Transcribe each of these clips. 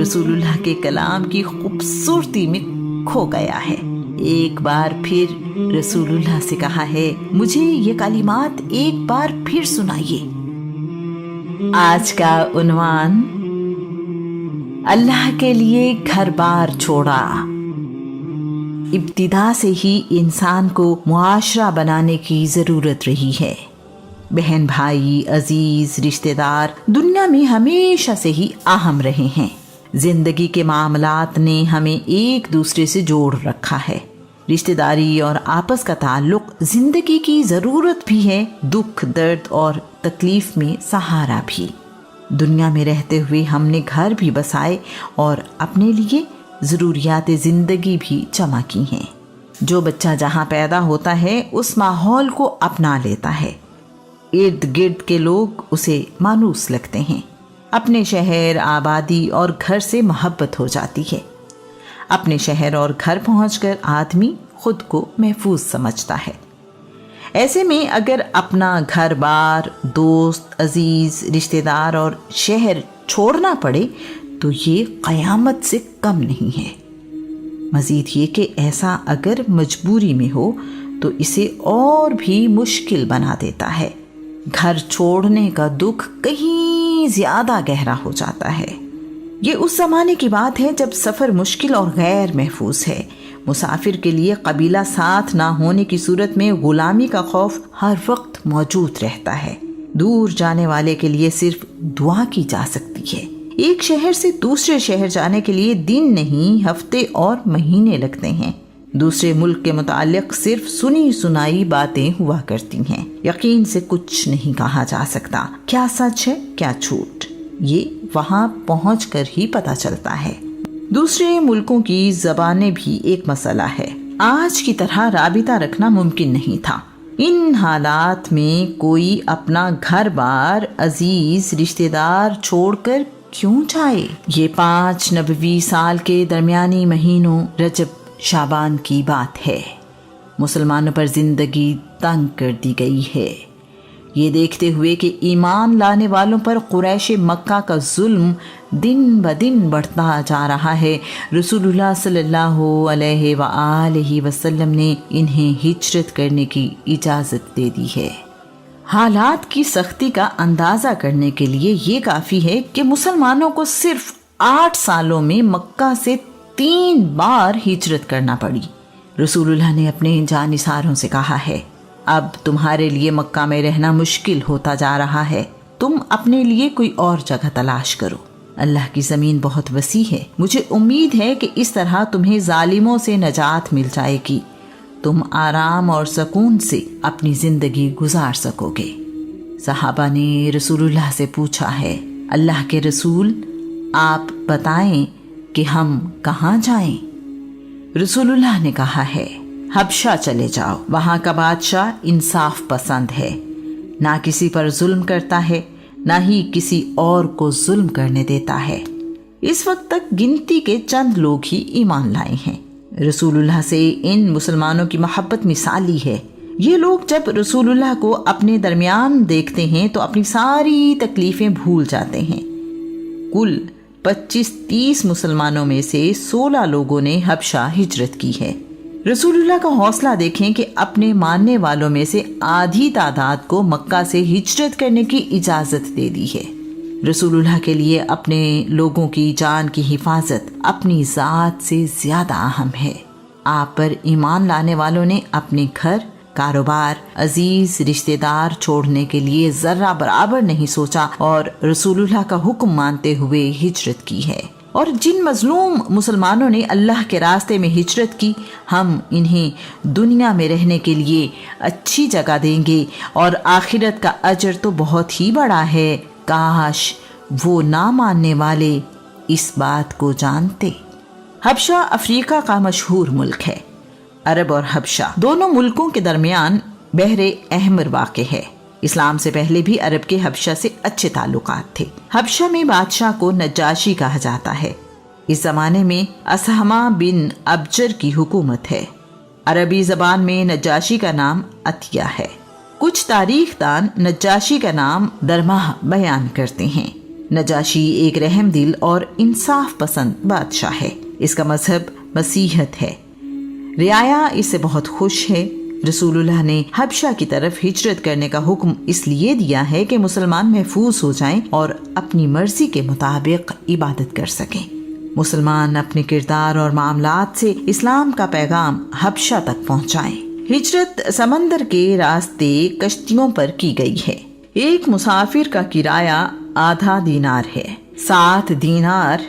رسول اللہ کے کلام کی خوبصورتی میں کھو گیا ہے۔ ایک بار پھر رسول اللہ سے کہا ہے، مجھے یہ کلمات ایک بار پھر سنائیے۔ آج کا عنوان، اللہ کے لیے گھر بار چھوڑا۔ ابتدا سے ہی انسان کو معاشرہ بنانے کی ضرورت رہی ہے۔ بہن بھائی، عزیز، رشتہ دار دنیا میں ہمیشہ سے ہی اہم رہے ہیں۔ زندگی کے معاملات نے ہمیں ایک دوسرے سے جوڑ رکھا ہے۔ رشتہ داری اور آپس کا تعلق زندگی کی ضرورت بھی ہے، دکھ، درد اور تکلیف میں سہارا بھی۔ دنیا میں رہتے ہوئے ہم نے گھر بھی بسائے اور اپنے لیے ضروریات زندگی بھی جمع کی ہیں۔ جو بچہ جہاں پیدا ہوتا ہے اس ماحول کو اپنا لیتا ہے۔ ارد گرد کے لوگ اسے مانوس لگتے ہیں۔ اپنے شہر، آبادی اور گھر سے محبت ہو جاتی ہے۔ اپنے شہر اور گھر پہنچ کر آدمی خود کو محفوظ سمجھتا ہے۔ ایسے میں اگر اپنا گھر بار، دوست، عزیز، رشتہ دار اور شہر چھوڑنا پڑے تو یہ قیامت سے کم نہیں ہے۔ مزید یہ کہ ایسا اگر مجبوری میں ہو تو اسے اور بھی مشکل بنا دیتا ہے۔ گھر چھوڑنے کا دکھ کہیں زیادہ گہرا ہو جاتا ہے۔ یہ اس زمانے کی بات ہے جب سفر مشکل اور غیر محفوظ ہے۔ مسافر کے لیے قبیلہ ساتھ نہ ہونے کی صورت میں غلامی کا خوف ہر وقت موجود رہتا ہے۔ دور جانے والے کے لیے صرف دعا کی جا سکتی ہے۔ ایک شہر سے دوسرے شہر جانے کے لیے دن نہیں، ہفتے اور مہینے لگتے ہیں۔ دوسرے ملک کے متعلق صرف سنی سنائی باتیں ہوا کرتی ہیں۔ یقین سے کچھ نہیں کہا جا سکتا، کیا سچ ہے کیا جھوٹ، یہ وہاں پہنچ کر ہی پتہ چلتا ہے۔ دوسرے ملکوں کی زبانیں بھی ایک مسئلہ ہے۔ آج کی طرح رابطہ رکھنا ممکن نہیں تھا۔ ان حالات میں کوئی اپنا گھر بار، عزیز، رشتہ دار چھوڑ کر کیوں جائے؟ یہ 5 نبوی سال کے درمیانی مہینوں رجب شعبان کی بات ہے۔ مسلمانوں پر زندگی تنگ کر دی گئی ہے۔ یہ دیکھتے ہوئے کہ ایمان لانے والوں پر قریش مکہ کا ظلم دن بدن بڑھتا جا رہا ہے، رسول اللہ صلی اللہ علیہ وآلہ وسلم نے انہیں ہجرت کرنے کی اجازت دے دی ہے۔ حالات کی سختی کا اندازہ کرنے کے لیے یہ کافی ہے کہ مسلمانوں کو صرف 8 سالوں میں مکہ سے 3 بار ہجرت کرنا پڑی۔ رسول اللہ نے اپنے جانثاروں سے کہا ہے، اب تمہارے لیے مکہ میں رہنا مشکل ہوتا جا رہا ہے، تم اپنے لیے کوئی اور جگہ تلاش کرو۔ اللہ کی زمین بہت وسیع ہے، مجھے امید ہے کہ اس طرح تمہیں ظالموں سے نجات مل جائے گی، تم آرام اور سکون سے اپنی زندگی گزار سکو گے۔ صحابہ نے رسول اللہ سے پوچھا ہے، اللہ کے رسول آپ بتائیں کہ ہم کہاں جائیں؟ رسول اللہ نے کہا ہے، حبشہ چلے جاؤ، وہاں کا بادشاہ انصاف پسند ہے، نہ کسی پر ظلم کرتا ہے، نہ ہی کسی اور کو ظلم کرنے دیتا ہے۔ اس وقت تک گنتی کے چند لوگ ہی ایمان لائے ہیں۔ رسول اللہ سے ان مسلمانوں کی محبت مثالی ہے۔ یہ لوگ جب رسول اللہ کو اپنے درمیان دیکھتے ہیں تو اپنی ساری تکلیفیں بھول جاتے ہیں۔ کل 25-30 مسلمانوں میں سے 16 لوگوں نے حبشہ ہجرت کی ہے۔ رسول اللہ کا حوصلہ دیکھیں کہ اپنے ماننے والوں میں سے آدھی تعداد کو مکہ سے ہجرت کرنے کی اجازت دے دی ہے۔ رسول اللہ کے لیے اپنے لوگوں کی جان کی حفاظت اپنی ذات سے زیادہ اہم ہے۔ آپ پر ایمان لانے والوں نے اپنے گھر، کاروبار، عزیز، رشتہ دار چھوڑنے کے لیے ذرہ برابر نہیں سوچا اور رسول اللہ کا حکم مانتے ہوئے ہجرت کی ہے۔ اور جن مظلوم مسلمانوں نے اللہ کے راستے میں ہجرت کی، ہم انہیں دنیا میں رہنے کے لیے اچھی جگہ دیں گے اور آخرت کا اجر تو بہت ہی بڑا ہے۔ کاش وہ نہ ماننے والے اس بات کو جانتے۔ حبشہ افریقہ کا مشہور ملک ہے۔ عرب اور حبشہ دونوں ملکوں کے درمیان بحر احمر واقع ہے۔ اسلام سے پہلے بھی عرب کے حبشہ سے اچھے تعلقات تھے۔ حبشہ میں بادشاہ کو نجاشی کہا جاتا ہے۔ اس زمانے میں اسہمہ بن ابجر کی حکومت ہے۔ عربی زبان میں نجاشی کا نام عطیہ ہے۔ کچھ تاریخ دان نجاشی کا نام درمہ بیان کرتے ہیں۔ نجاشی ایک رحم دل اور انصاف پسند بادشاہ ہے۔ اس کا مذہب مسیحیت ہے۔ رعایا اس سے بہت خوش ہے۔ رسول اللہ نے حبشہ کی طرف ہجرت کرنے کا حکم اس لیے دیا ہے کہ مسلمان محفوظ ہو جائیں اور اپنی مرضی کے مطابق عبادت کر سکیں۔ مسلمان اپنے کردار اور معاملات سے اسلام کا پیغام حبشہ تک پہنچائیں۔ ہجرت سمندر کے راستے کشتیوں پر کی گئی ہے۔ ایک مسافر کا کرایہ 0.5 دینار ہے۔ 7 دینار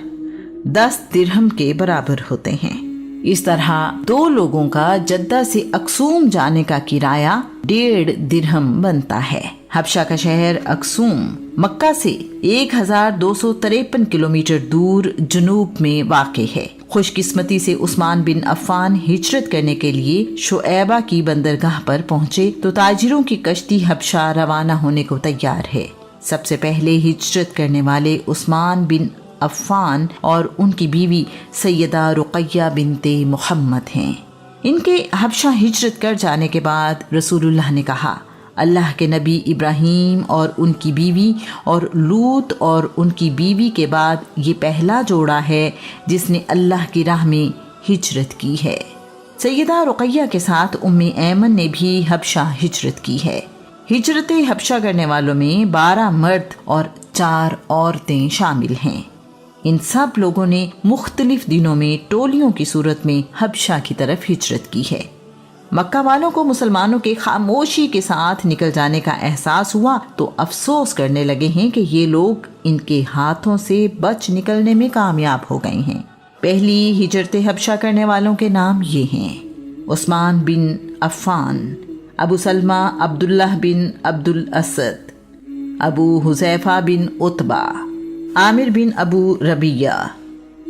10 درہم کے برابر ہوتے ہیں۔ اس طرح 2 لوگوں کا جدہ سے اکسوم جانے کا کرایہ 1.5 درہم بنتا ہے۔ حبشہ کا شہر اکسوم مکہ سے 1253 کلومیٹر دور جنوب میں واقع ہے۔ خوش قسمتی سے عثمان بن عفان ہجرت کرنے کے لیے شعیبہ کی بندرگاہ پر پہنچے تو تاجروں کی کشتی حبشہ روانہ ہونے کو تیار ہے۔ سب سے پہلے ہجرت کرنے والے عثمان بن عفان اور ان کی بیوی سیدہ رقیہ بنت محمد ہیں۔ ان کے حبشہ ہجرت کر جانے کے بعد رسول اللہ نے کہا، اللہ کے نبی ابراہیم اور ان کی بیوی اور لوط اور ان کی بیوی کے بعد یہ پہلا جوڑا ہے جس نے اللہ کی راہ میں ہجرت کی ہے۔ سیدہ رقیہ کے ساتھ ایمن نے بھی حبشہ ہجرت کی ہے۔ ہجرت حبشہ کرنے والوں میں 12 مرد اور 4 عورتیں شامل ہیں۔ ان سب لوگوں نے مختلف دنوں میں ٹولیوں کی صورت میں حبشہ کی طرف ہجرت کی ہے۔ مکہ والوں کو مسلمانوں کے خاموشی کے ساتھ نکل جانے کا احساس ہوا تو افسوس کرنے لگے ہیں کہ یہ لوگ ان کے ہاتھوں سے بچ نکلنے میں کامیاب ہو گئے ہیں۔ پہلی ہجرت حبشہ کرنے والوں کے نام یہ ہیں: عثمان بن عفان، ابو سلمہ عبداللہ بن عبد الاسد، ابو حذیفہ بن عتبہ، عامر بن ابو ربیہ،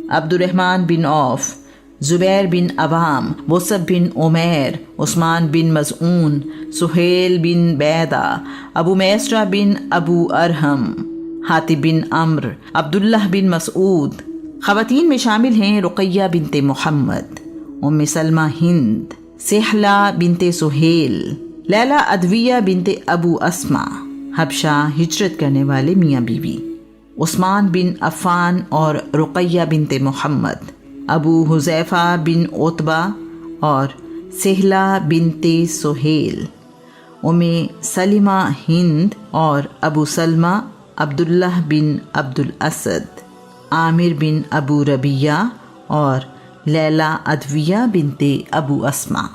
عبد الرحمن بن عوف، زبیر بن عوام، مصعب بن عمیر، عثمان بن مظعون، سہیل بن بیدہ، ابو میسرہ بن ابو ارحم، حاتب بن عمرو، عبداللہ بن مسعود۔ خواتین میں شامل ہیں رقیہ بنت محمد، سلمہ ہند، سہلہ بنت سہیل، لیلہ ادویہ بنت ابو اسما۔ حبشہ ہجرت کرنے والے میاں بیوی عثمان بن عفان اور رقیہ بنت محمد، ابو حذیفہ بن عتبہ اور سہلہ بنت سہیل، سلمہ ہند اور ابو سلمہ عبداللہ بن عبد الاسد، عامر بن ابو ربیہ اور لیلہ ادویہ بنت ابو اسما۔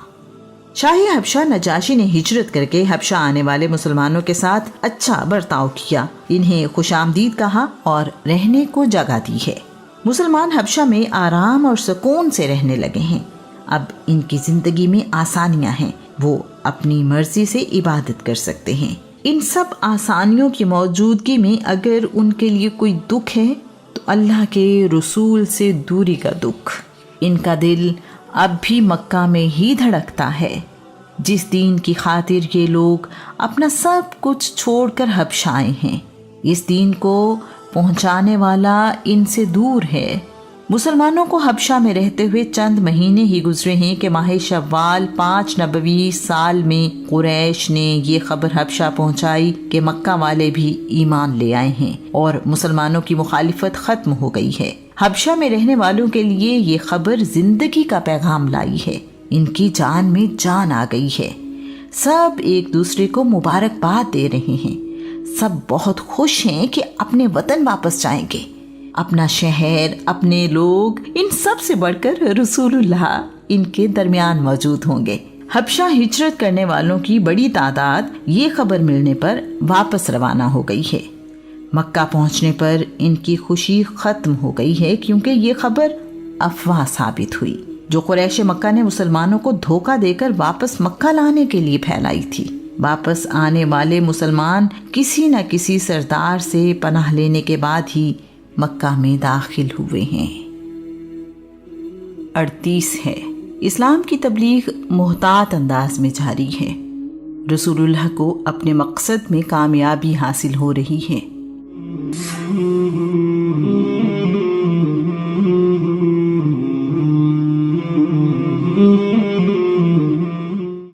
شاہی حبشہ نجاشی نے ہجرت کر کے حبشہ آنے والے مسلمانوں کے ساتھ اچھا برتاؤ کیا، انہیں خوش آمدید کہا اور رہنے کو جگہ دی ہے۔ مسلمان حبشہ میں آرام اور سکون سے رہنے لگے ہیں۔ اب ان کی زندگی میں آسانیاں ہیں، وہ اپنی مرضی سے عبادت کر سکتے ہیں۔ ان سب آسانیوں کی موجودگی میں اگر ان کے لیے کوئی دکھ ہے تو اللہ کے رسول سے دوری کا دکھ۔ ان کا دل اب بھی مکہ میں ہی دھڑکتا ہے، جس دین کی خاطر یہ لوگ اپنا سب کچھ چھوڑ کر حبشہ آئے ہیں۔ اس دین کو پہنچانے والا ان سے دور ہے۔ مسلمانوں کو حبشہ میں رہتے ہوئے چند مہینے ہی گزرے ہیں کہ ماہ شوال 5 نبوی سال میں قریش نے یہ خبر حبشہ پہنچائی کہ مکہ والے بھی ایمان لے آئے ہیں اور مسلمانوں کی مخالفت ختم ہو گئی ہے۔ حبشہ میں رہنے والوں کے لیے یہ خبر زندگی کا پیغام لائی ہے، ان کی جان میں جان آ گئی ہے۔ سب ایک دوسرے کو مبارکباد دے رہے ہیں، سب بہت خوش ہیں کہ اپنے وطن واپس جائیں گے۔ اپنا شہر، اپنے لوگ، ان سب سے بڑھ کر رسول اللہ ان کے درمیان موجود ہوں گے۔ حبشہ ہجرت کرنے والوں کی بڑی تعداد یہ خبر ملنے پر واپس روانہ ہو گئی ہے۔ مکہ پہنچنے پر ان کی خوشی ختم ہو گئی ہے کیونکہ یہ خبر افواہ ثابت ہوئی جو قریش مکہ نے مسلمانوں کو دھوکہ دے کر واپس مکہ لانے کے لیے پھیلائی تھی۔ واپس آنے والے مسلمان کسی نہ کسی سردار سے پناہ لینے کے بعد ہی مکہ میں داخل ہوئے ہیں۔ 38 ہے، اسلام کی تبلیغ محتاط انداز میں جاری ہے۔ رسول اللہ کو اپنے مقصد میں کامیابی حاصل ہو رہی ہے۔